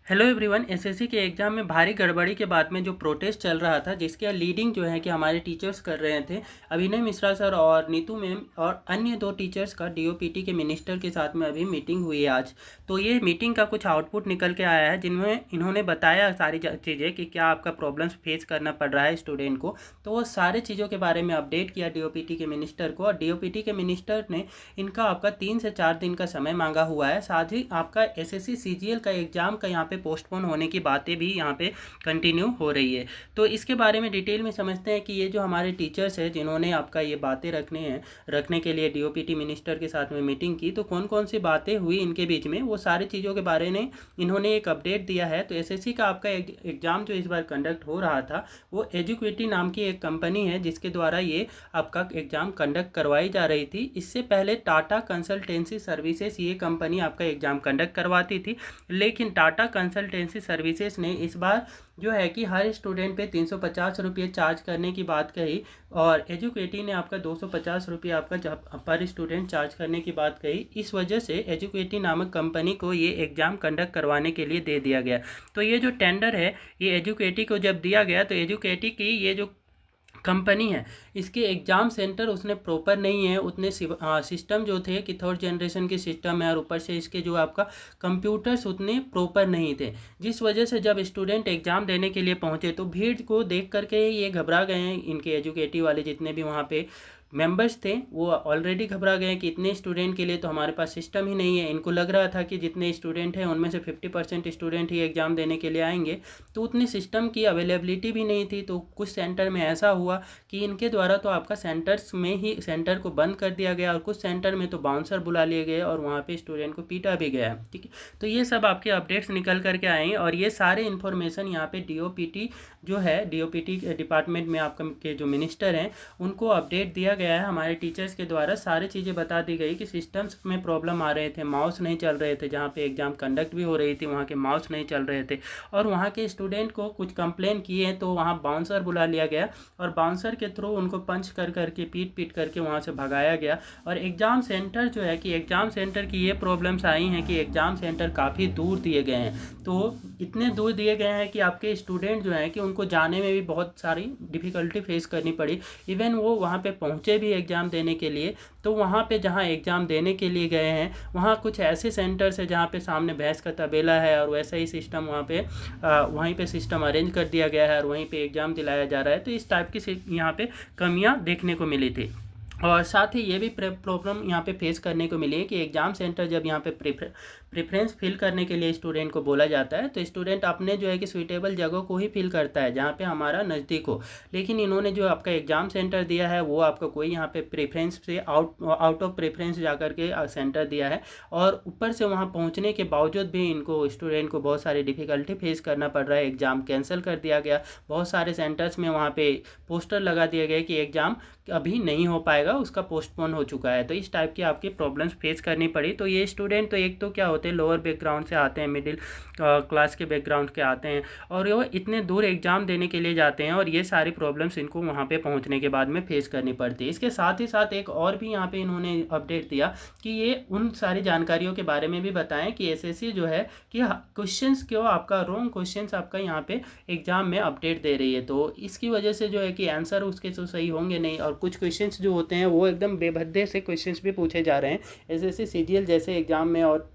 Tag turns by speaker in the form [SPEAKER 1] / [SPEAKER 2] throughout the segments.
[SPEAKER 1] Hello everyone. SSC के exam में भारी गड़बड़ी के बाद में जो प्रोटेस्ट चल रहा था, जिसके लीडिंग जो है कि हमारे टीचर्स कर रहे थे, अभिनय मिश्रा सर और नीतू मैम और अन्य दो टीचर्स का डीओपीटी के मिनिस्टर के साथ में अभी मीटिंग हुई है आज। तो ये मीटिंग का कुछ आउटपुट निकल के आया है, जिनमें इन्होंने बताया सारी चीज़ें कि क्या आपका प्रॉब्लम्स फेस करना पड़ रहा है स्टूडेंट को। तो वो सारे चीज़ों के बारे में अपडेट किया डीओपीटी के मिनिस्टर को, और डीओपीटी के मिनिस्टर ने इनका आपका 3 से 4 दिन का समय मांगा हुआ है। साथ ही आपका एसएससी सीजीएल का एग्ज़ाम का यहाँ पे पोस्टपोन होने की बातें भी यहाँ पे कंटिन्यू हो रही है। तो इसके बारे में डिटेल में समझते हैं कि ये जो हमारे टीचर्स हैं जिन्होंने आपका ये बातें रखने के लिए डीओपीटी मिनिस्टर के साथ में मीटिंग की, तो कौन कौन सी बातें हुई इनके बीच में, वो सारी चीज़ों के बारे में इन्होंने एक अपडेट दिया है। तो एसएससी का आपका एग्ज़ाम जो इस बार कंडक्ट हो रहा था, वो एजुकेटी नाम की एक कंपनी है जिसके द्वारा ये आपका एग्ज़ाम कंडक्ट करवाई जा रही थी। इससे पहले टाटा कंसल्टेंसी सर्विसेज ये कंपनी आपका एग्ज़ाम कंडक्ट करवाती थी, लेकिन टाटा कंसल्टेंसी सर्विसेज ने इस बार जो है कि हर स्टूडेंट पे 350 रुपये चार्ज करने की बात कही, और एजुकेटी ने आपका 250 रुपये आपका पर स्टूडेंट चार्ज करने की बात कही। इस वजह से एजुकेटी नामक कंपनी को ये एग्ज़ाम कंडक्ट करवाने के लिए दे दिया गया। तो ये जो टेंडर है, ये एजुकेटी को जब दिया गया, तो एजुकेटी की ये जो कंपनी है, इसके एग्ज़ाम सेंटर उसने प्रॉपर नहीं है, उतने सिस्टम जो थे कि थर्ड जनरेशन के सिस्टम है, और ऊपर से इसके जो आपका कंप्यूटर्स उतने प्रॉपर नहीं थे, जिस वजह से जब स्टूडेंट एग्ज़ाम देने के लिए पहुंचे तो भीड़ को देख करके ये घबरा गए हैं। इनके एजुकेटिव वाले जितने भी वहाँ पे मेंबर्स थे, वो ऑलरेडी घबरा गए कि इतने स्टूडेंट के लिए तो हमारे पास सिस्टम ही नहीं है। इनको लग रहा था कि जितने स्टूडेंट हैं उनमें से 50% स्टूडेंट ही एग्ज़ाम देने के लिए आएंगे, तो उतनी सिस्टम की अवेलेबिलिटी भी नहीं थी। तो कुछ सेंटर में ऐसा हुआ कि इनके द्वारा तो आपका सेंटर्स में ही सेंटर को बंद कर दिया गया, और कुछ सेंटर में तो बाउंसर बुला लिए गए और वहाँ पे स्टूडेंट को पीटा भी गया। ठीक है, तो ये सब आपके अपडेट्स निकल करके आए हैं, और ये सारे इन्फॉर्मेशन यहाँ पे डीओपीटी जो है, डीओपीटी डिपार्टमेंट में आपका के जो मिनिस्टर हैं उनको अपडेट दिया गया है। हमारे टीचर्स के द्वारा सारी चीज़ें बता दी गई कि सिस्टम्स में प्रॉब्लम आ रहे थे, माउस नहीं चल रहे थे, जहाँ पे एग्ज़ाम कंडक्ट भी हो रही थी वहाँ के माउस नहीं चल रहे थे, और वहाँ के स्टूडेंट को कुछ कंप्लेन किए तो वहाँ बाउंसर बुला लिया गया, और बाउंसर के थ्रू उनको पंच कर करके पीट करके वहाँ से भगाया गया। और एग्ज़ाम सेंटर जो है कि एग्ज़ाम सेंटर की ये प्रॉब्लम्स आई हैं कि एग्ज़ाम सेंटर काफ़ी दूर दिए गए हैं। तो इतने दूर दिए गए हैं कि आपके स्टूडेंट जो हैं कि उनको जाने में भी बहुत सारी डिफ़िकल्टी फेस करनी पड़ी। इवन वो वहाँ पे पहुँचे भी एग्ज़ाम देने के लिए, तो वहाँ पे जहाँ एग्ज़ाम देने के लिए गए हैं वहाँ कुछ ऐसे सेंटर्स है जहाँ पे सामने भैंस का तबेला है, और वैसा ही सिस्टम वहाँ पे वहीं पे सिस्टम अरेंज कर दिया गया है, और वहीं पे एग्ज़ाम दिलाया जा रहा है। तो इस टाइप की यहाँ पे कमियाँ देखने को मिली थी। और साथ ही ये भी प्रॉब्लम यहाँ पे फेस करने को मिली है कि एग्ज़ाम सेंटर जब यहाँ पे प्रेफरेंस फिल करने के लिए स्टूडेंट को बोला जाता है, तो स्टूडेंट अपने जो है कि सुइटेबल जगह को ही फिल करता है जहाँ पे हमारा नज़दीक हो। लेकिन इन्होंने जो आपका एग्ज़ाम सेंटर दिया है वो आपका कोई यहाँ पे प्रेफरेंस से आउट ऑफ प्रेफरेंस जा करके सेंटर दिया है, और ऊपर से वहाँ पहुँचने के बावजूद भी इनको स्टूडेंट को बहुत सारी डिफ़िकल्टी फेस करना पड़ रहा है। एग्ज़ाम कैंसिल कर दिया गया, बहुत सारे सेंटर्स में वहाँ पे पोस्टर लगा दिए गए कि एग्ज़ाम अभी नहीं हो पाएगा, उसका पोस्टपोन हो चुका है। तो इस टाइप की आपकी प्रॉब्लम्स फेस करनी पड़ी। तो ये स्टूडेंट तो एक तो क्या होते हैं, लोअर बैकग्राउंड से आते हैं, मिडिल क्लास के बैकग्राउंड के आते हैं, और वो इतने दूर एग्ज़ाम देने के लिए जाते हैं, और ये सारी प्रॉब्लम्स इनको वहाँ पे पहुँचने के बाद में फेस करनी पड़ती है। इसके साथ ही साथ एक और भी यहाँ पे इन्होंने अपडेट दिया कि ये उन सारी जानकारियों के बारे में भी बताएं कि एसएससी जो है कि क्वेश्चंस क्यों आपका रॉन्ग क्वेश्चंस आपका यहाँ पे एग्ज़ाम में अपडेट दे रही है। तो इसकी वजह से जो है कि आंसर उसके तो सही होंगे नहीं, और कुछ क्वेश्चंस जो होते हैं वो एकदम बेभद्दे से क्वेश्चंस भी पूछे जा रहे हैं एसएससी सीजीएल जैसे एग्ज़ाम में। और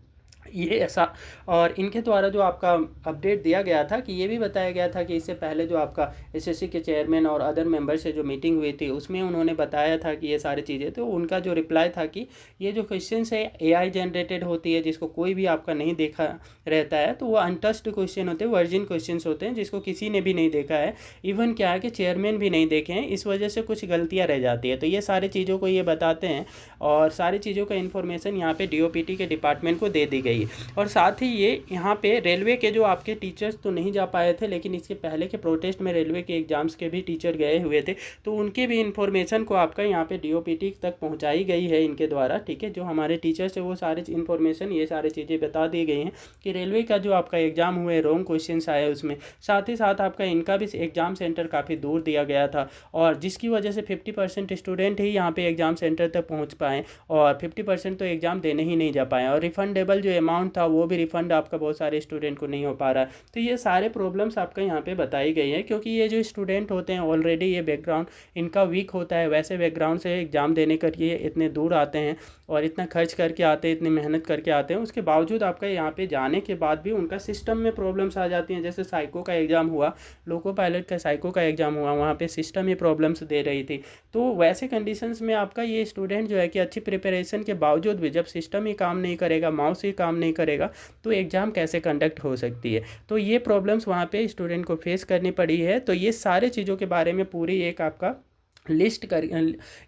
[SPEAKER 1] ये ऐसा, और इनके द्वारा जो आपका अपडेट दिया गया था कि ये भी बताया गया था कि इससे पहले जो आपका एसएससी के चेयरमैन और अदर मेंबर से जो मीटिंग हुई थी उसमें उन्होंने बताया था कि ये सारी चीज़ें, तो उनका जो रिप्लाई था कि ये जो क्वेश्चंस है एआई जनरेटेड होती है, जिसको कोई भी आपका नहीं देखा रहता है, तो वो अनटच्ड क्वेश्चन होते हैं, वर्जिन क्वेश्चन होते हैं, जिसको किसी ने भी नहीं देखा है, इवन क्या है कि चेयरमैन भी नहीं देखे हैं, इस वजह से कुछ गलतियाँ रह जाती है। तो ये सारी चीज़ों को ये बताते हैं, और सारी चीज़ों का इन्फॉर्मेशन यहाँ पे डीओपीटी के डिपार्टमेंट को दे दी गई। और साथ ही ये यहाँ पे रेलवे के जो आपके टीचर्स तो नहीं जा पाए थे, लेकिन इसके पहले के प्रोटेस्ट में रेलवे के एग्ज़ाम्स के भी टीचर गए हुए थे, तो उनके भी इन्फॉर्मेशन को आपका यहाँ पे डीओपीटी तक पहुँचाई गई है इनके द्वारा। ठीक है, जो हमारे टीचर्स है वो सारे इन्फॉर्मेशन, ये सारी चीज़ें बता दी गई हैं कि रेलवे का जो आपका एग्ज़ाम हुए रॉन्ग क्वेश्चन आए उसमें। साथ ही साथ आपका इनका भी एग्ज़ाम सेंटर काफ़ी दूर दिया गया था, और जिसकी वजह से 50% स्टूडेंट ही यहाँ पे एग्ज़ाम सेंटर तक पहुँच पाएँ, और 50% तो एग्ज़ाम देने ही नहीं जा पाएँ। और रिफंडेबल जो अमाउंट था वो भी रिफ़ंड आपका बहुत सारे स्टूडेंट को नहीं हो पा रहा है। तो ये सारे प्रॉब्लम्स आपका यहाँ पे बताई गई हैं, क्योंकि ये जो स्टूडेंट होते हैं ऑलरेडी ये बैकग्राउंड इनका वीक होता है, वैसे बैकग्राउंड से एग्ज़ाम देने के लिए इतने दूर आते हैं और इतना खर्च करके आते हैं, इतनी मेहनत करके आते हैं, उसके बावजूद आपका यहाँ पे जाने के बाद भी उनका सिस्टम में प्रॉब्लम्स आ जाती हैं। जैसे साइको का एग्ज़ाम हुआ, लोको पायलट का साइको का एग्ज़ाम हुआ, वहाँ पे सिस्टम ही प्रॉब्लम्स दे रही थी। तो वैसे कंडीशंस में आपका ये स्टूडेंट जो है कि अच्छी प्रिपरेशन के बावजूद भी जब सिस्टम ही काम नहीं करेगा, माउस ही काम नहीं करेगा, तो एग्ज़ाम कैसे कंडक्ट हो सकती है। तो ये प्रॉब्लम्स वहाँ पे स्टूडेंट को फेस करनी पड़ी है। तो ये सारे चीज़ों के बारे में पूरी एक आपका लिस्ट कर,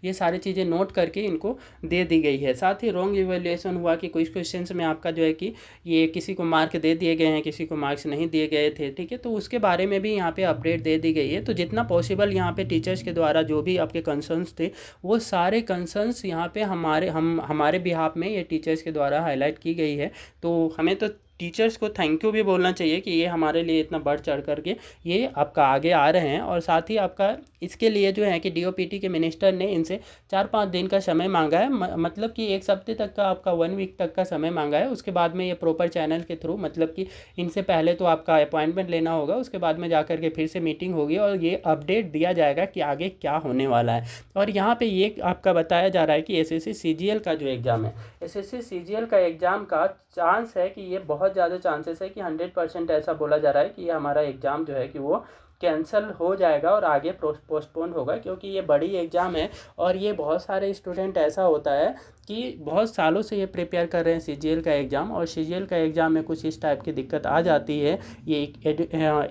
[SPEAKER 1] ये सारी चीज़ें नोट करके इनको दे दी गई है। साथ ही रॉन्ग इवैल्यूएशन हुआ कि कुछ क्वेश्चंस में आपका जो है कि ये किसी को मार्क दे दिए गए हैं, किसी को मार्क्स नहीं दिए गए थे, ठीक है। तो उसके बारे में भी यहाँ पे अपडेट दे दी गई है। तो जितना पॉसिबल यहाँ पे टीचर्स के द्वारा जो भी आपके कंसर्न्स थे, वो सारे कंसर्न्स यहाँ पे हमारे बिहाफ में ये टीचर्स के द्वारा हाईलाइट की गई है। तो हमें तो टीचर्स को थैंक यू भी बोलना चाहिए कि ये हमारे लिए इतना बढ़ चढ़ करके ये आपका आगे आ रहे हैं। और साथ ही आपका इसके लिए जो है कि डीओपीटी के मिनिस्टर ने इनसे 4-5 दिन का समय मांगा है, मतलब कि 1 हफ्ते तक का, आपका 1 वीक तक का समय मांगा है। उसके बाद में ये प्रॉपर चैनल के थ्रू, मतलब कि इनसे पहले तो आपका अपॉइंटमेंट लेना होगा, उसके बाद में जा कर के फिर से मीटिंग होगी और ये अपडेट दिया जाएगा कि आगे क्या होने वाला है। और यहाँ पे ये आपका बताया जा रहा है कि एसएससी सीजीएल का जो एग्ज़ाम है, एसएससी सीजीएल का एग्ज़ाम का चांस है कि ये बहुत ज़्यादा चांसेस है कि 100% ऐसा बोला जा रहा है कि ये हमारा एग्ज़ाम जो है कि वो कैंसिल हो जाएगा और आगे पोस्टपोन होगा, क्योंकि ये बड़ी एग्ज़ाम है। और ये बहुत सारे स्टूडेंट ऐसा होता है कि बहुत सालों से ये प्रिपेयर कर रहे हैं सीजीएल का एग्ज़ाम, और सीजीएल का एग्ज़ाम में कुछ इस टाइप की दिक्कत आ जाती है। ये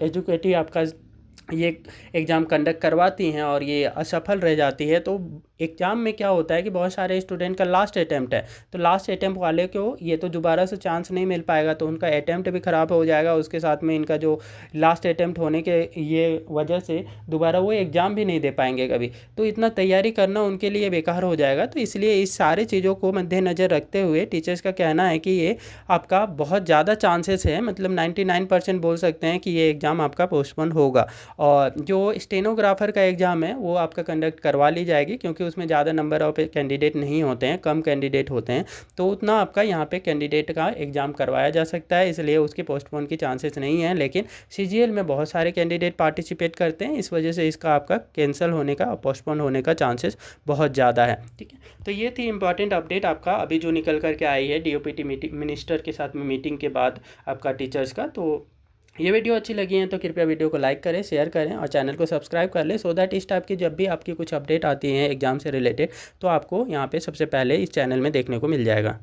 [SPEAKER 1] एजुकेटिव आपका ये एग्ज़ाम कंडक्ट करवाती हैं और ये असफल रह जाती है। तो एग्ज़ाम में क्या होता है कि बहुत सारे स्टूडेंट का लास्ट अटैम्प्ट है, तो लास्ट अटैम्प्ट वाले को ये तो दोबारा से चांस नहीं मिल पाएगा, तो उनका अटैम्प्ट भी ख़राब हो जाएगा। उसके साथ में इनका जो लास्ट अटैम्प्ट होने के ये वजह से दोबारा वो एग्ज़ाम भी नहीं दे पाएंगे कभी, तो इतना तैयारी करना उनके लिए बेकार हो जाएगा। तो इसलिए इस सारे चीज़ों को मद्देनज़र रखते हुए टीचर्स का कहना है कि ये आपका बहुत ज़्यादा चांसेस है, मतलब 99% बोल सकते हैं कि ये एग्ज़ाम आपका पोस्टपोन होगा। और जो स्टेनोग्राफर का एग्ज़ाम है वो आपका कंडक्ट करवा ली जाएगी, क्योंकि उसमें ज़्यादा नंबर ऑफ कैंडिडेट नहीं होते हैं, कम कैंडिडेट होते हैं, तो उतना आपका यहाँ पे कैंडिडेट का एग्ज़ाम करवाया जा सकता है, इसलिए उसके पोस्टपोन की चांसेस नहीं है। लेकिन सीजीएल में बहुत सारे कैंडिडेट पार्टिसिपेट करते हैं, इस वजह से इसका आपका कैंसिल होने का, पोस्टपोन होने का चांसेस बहुत ज़्यादा है, ठीक है। तो ये थी इंपॉर्टेंट अपडेट आपका अभी जो निकल करके आई है डीओपीटी मिनिस्टर के साथ में मीटिंग के बाद आपका टीचर्स का। तो ये वीडियो अच्छी लगी है तो कृपया वीडियो को लाइक करें, शेयर करें और चैनल को सब्सक्राइब कर लें, सो दैट इस टाइप की जब भी आपकी कुछ अपडेट आती हैं एग्ज़ाम से रिलेटेड, तो आपको यहाँ पे सबसे पहले इस चैनल में देखने को मिल जाएगा।